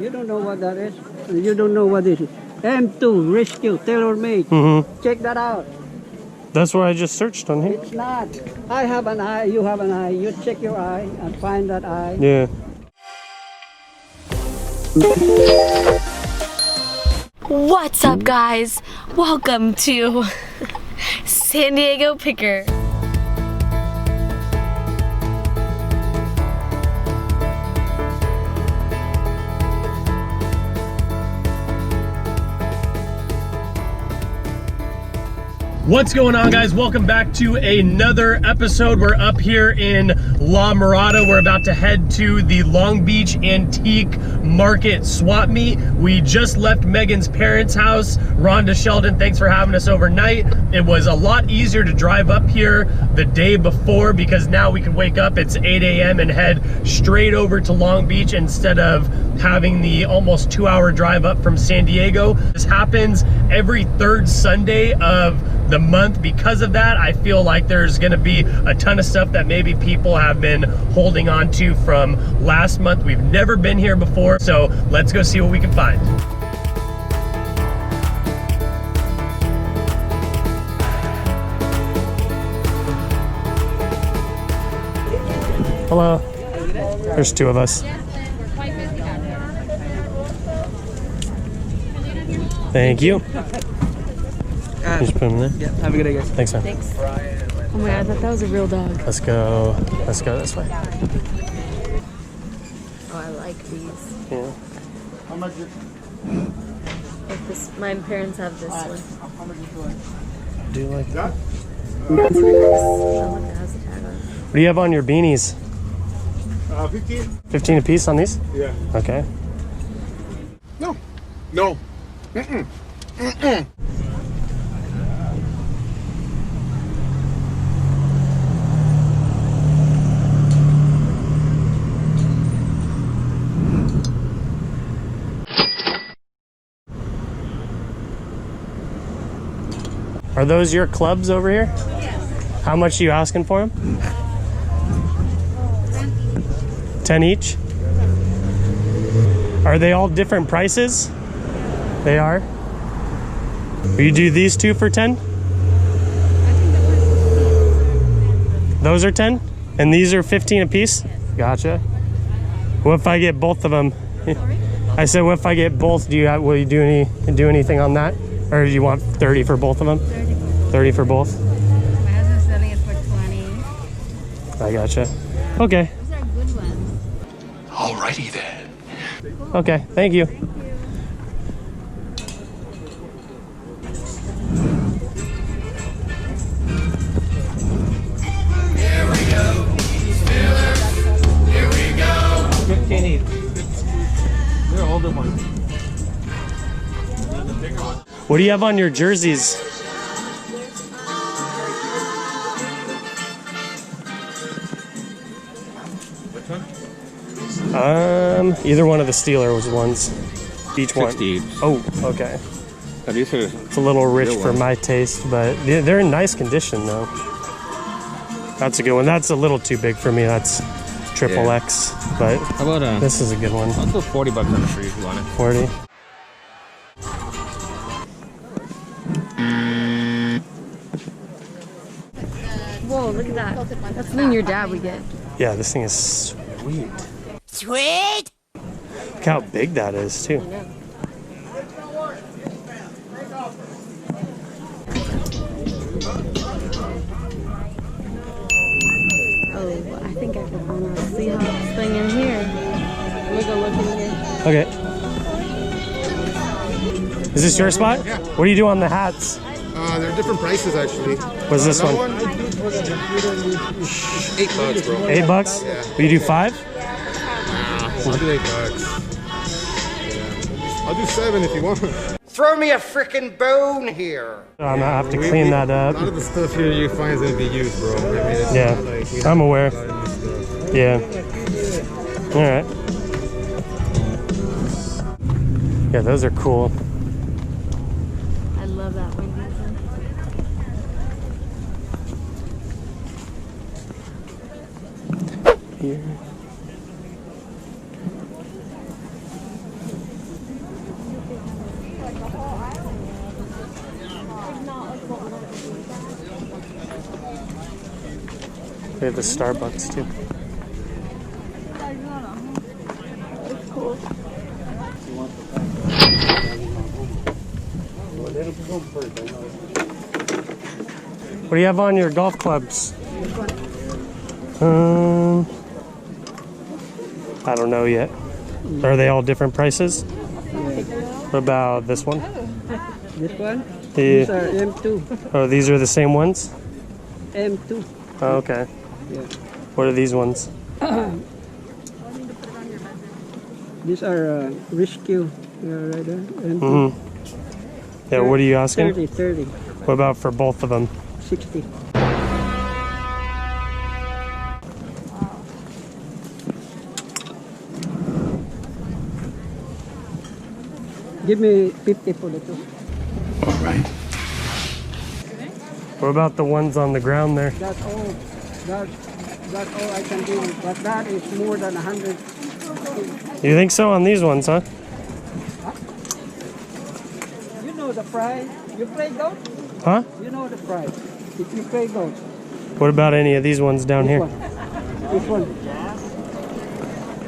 You don't know what that is? You don't know what it is. M2 Rescue Tailor Made. Check that out. That's what I just searched on here. It's not. I have an eye, you have an eye. You check your eye and find that eye. Yeah. What's up, guys? Welcome to San Diego Picker. What's going on, guys? Welcome back to another episode. We're up here in La Mirada. We're about to head to the Long Beach Antique Market swap meet. We just left Megan's parents' house. Rhonda, Sheldon, thanks for having us overnight. It was a lot easier to drive up here the day before because now we can wake up, it's 8 a.m. and head straight over to Long Beach instead of having the almost 2-hour drive up from San Diego. This happens every third Sunday of the month. Because of that, I feel like there's gonna be a ton of stuff that maybe people have been holding on to from last month. We've never been here before, so let's go see what we can find. Hello. There's two of us. Thank you. Just put him there. Yeah, have a good day, guys. Thanks, man. Thanks. Oh my god, I thought that was a real dog. Let's go this way. Oh, I like these. Yeah. How much is Like this, my parents have this one. how much is it? Do you like that? That's nice. Oh, look, it has a tag on it. What do you have on your beanies? 15? 15 a piece on these? Yeah. Okay. No. No. Mm-mm. Mm-mm. Are those your clubs over here? Yes. How much are you asking for them? 10 each? Are they all different prices? They are? Will you do these two for 10? Those are 10? And these are 15 a piece? Gotcha. What if I get both of them? I said, what if I get both? Will you do anything on that? Or do you want 30 for both of them? 30 for both? My husband's selling it for 20. I gotcha. Okay. Those are good ones. Alrighty then. Okay, thank you. Here we go. Steelers. Here we go. 15 each. They're older ones. What do you have on your jerseys? Which one? Either one of the Steelers ones. Each one. 60 each. Oh, okay. These are It's a little rich real for ones. my taste, but they're in nice condition though. That's a good one. That's a little too big for me. That's triple Yeah. X, but How about this is a good one. I'll throw $40 on it for you if you want it. 40. Whoa, look at that. That's something your dad would get. Yeah, this thing is sweet. Sweet! Look how big that is too. Oh, I think I can almost see how this thing in here. Let me go look in here. Okay. Is this your spot? Yeah. What do you do on the hats? They're different prices actually. What's this that one? $8, bro. $8? Yeah. Will you do 5? I'll do $8. Yeah. I'll do 7 if you want. Throw me a frickin' bone here. I'm gonna have to clean that A up. lot of the stuff here you find is gonna be used, bro. I mean, it's Yeah, not like we I'm have aware. a lot of new stuff. Yeah. All right. Yeah, those are cool. I love that one. Here. They have the Starbucks too. What do you have on your golf clubs? I don't know yet. Are they all different prices? What about this one? This one? These are M2. Oh, these are the same ones? M2. Oh, okay. Yeah. What are these ones? These are rescue. Right there. M2. Yeah, what are you asking? 30. What about for both of them? 60. Give me 50 for the two. All right. What about the ones on the ground there? That's all. That's all I can do. But that is more than 100. You think so on these ones, huh? You know the price. You play golf? Huh? You know the price. If you play golf. What about any of these ones down here? This one.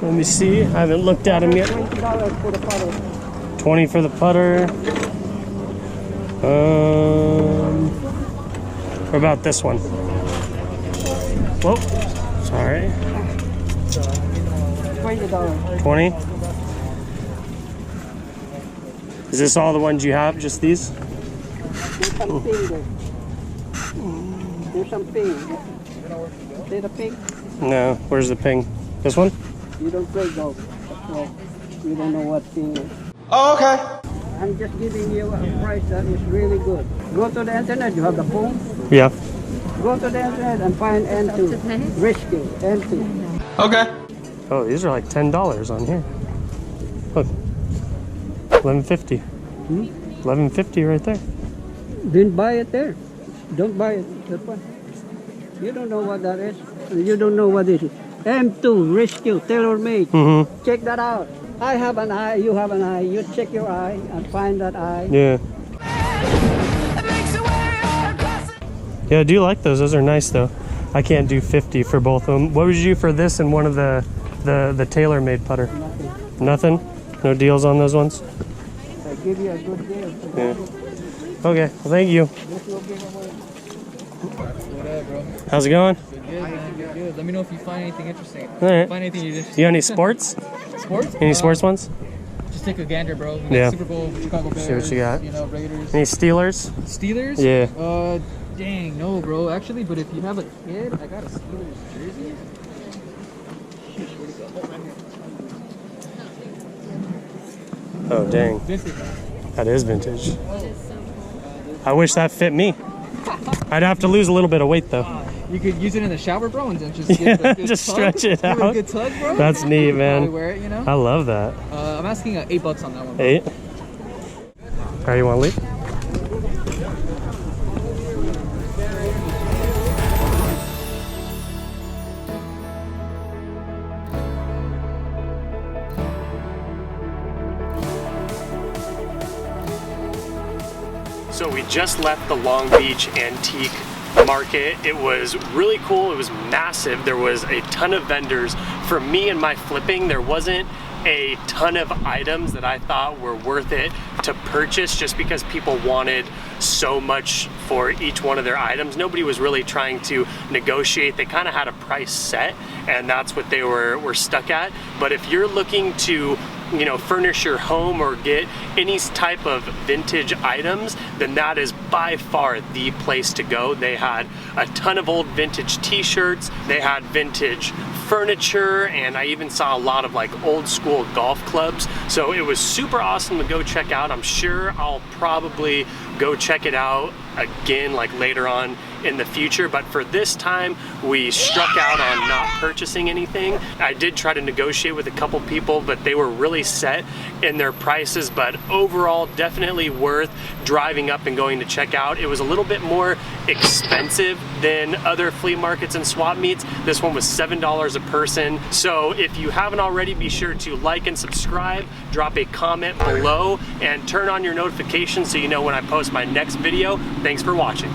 Let me see. I haven't looked at them yet. $20 for the putter. 20 for the putter. What about this one? Whoa. Sorry. $20. 20? Is this all the ones you have? Just these? There's some ping there. There's some ping. See the ping? No. Where's the ping? This one? You don't play golf. So you don't know what ping is. Oh, okay. I'm just giving you a price that is really good. Go to the internet. You have the phone. Yeah. Go to the internet and find N2. Rescue N2. Okay. Oh, these are like $10 on here. Look. $11.50. $11.50 right there. Then buy it there. Don't buy it. That one. You don't know what that is. You don't know what this is. M2 Rescue Tailor Made. Check that out. I have an eye. You have an eye. You check your eye and find that eye. Yeah. Yeah, I do like those. Those are nice though. I can't do 50 for both of them. What would you do for this and one of the tailor-made putter? Nothing? No deals on those ones? I give you a good deal. Yeah. Okay, well thank you. How's it going? Good, man. Good. Let me know if you find anything interesting. All right. Find anything you're interested You got any sports? Sports? Any sports ones? Just take a gander, bro. Yeah. Super Bowl, Chicago Bears. See what you got. You know, Raiders. Any Steelers? Steelers? Yeah. Dang, no, bro. Actually, but if you have a kid, I got a Steelers jersey. Oh, dang. Vintage. That is vintage. I wish that fit me. I'd have to lose a little bit of weight though. You could use it in the shower, bro, and then just give it a good just tug. stretch it Give out. it a good tug, bro. That's neat, man. Probably wear it, you know? I love that. I'm asking $8 on that one. Bro. 8? All right, you want to leave? So we just left the Long Beach Antique Market. It was really cool. It was massive. There was a ton of vendors. For me and my flipping, there wasn't a ton of items that I thought were worth it to purchase just because people wanted so much for each one of their items. Nobody was really trying to negotiate. They kind of had a price set and that's what they were stuck at. But if you're looking to furnish your home or get any type of vintage items, then that is by far the place to go. They had a ton of old vintage t-shirts, they had vintage furniture, and I even saw a lot of like old school golf clubs. So it was super awesome to go check out. I'm sure I'll probably go check it out again like later on in the future, but for this time we struck out on not purchasing anything. I did try to negotiate with a couple people, but they were really set in their prices, but overall definitely worth driving up and going to check out. It was a little bit more expensive than other flea markets and swap meets. This one was $7 a person. So if you haven't already, be sure to like and subscribe, drop a comment below, and turn on your notifications so you know when I post my next video. Thanks for watching.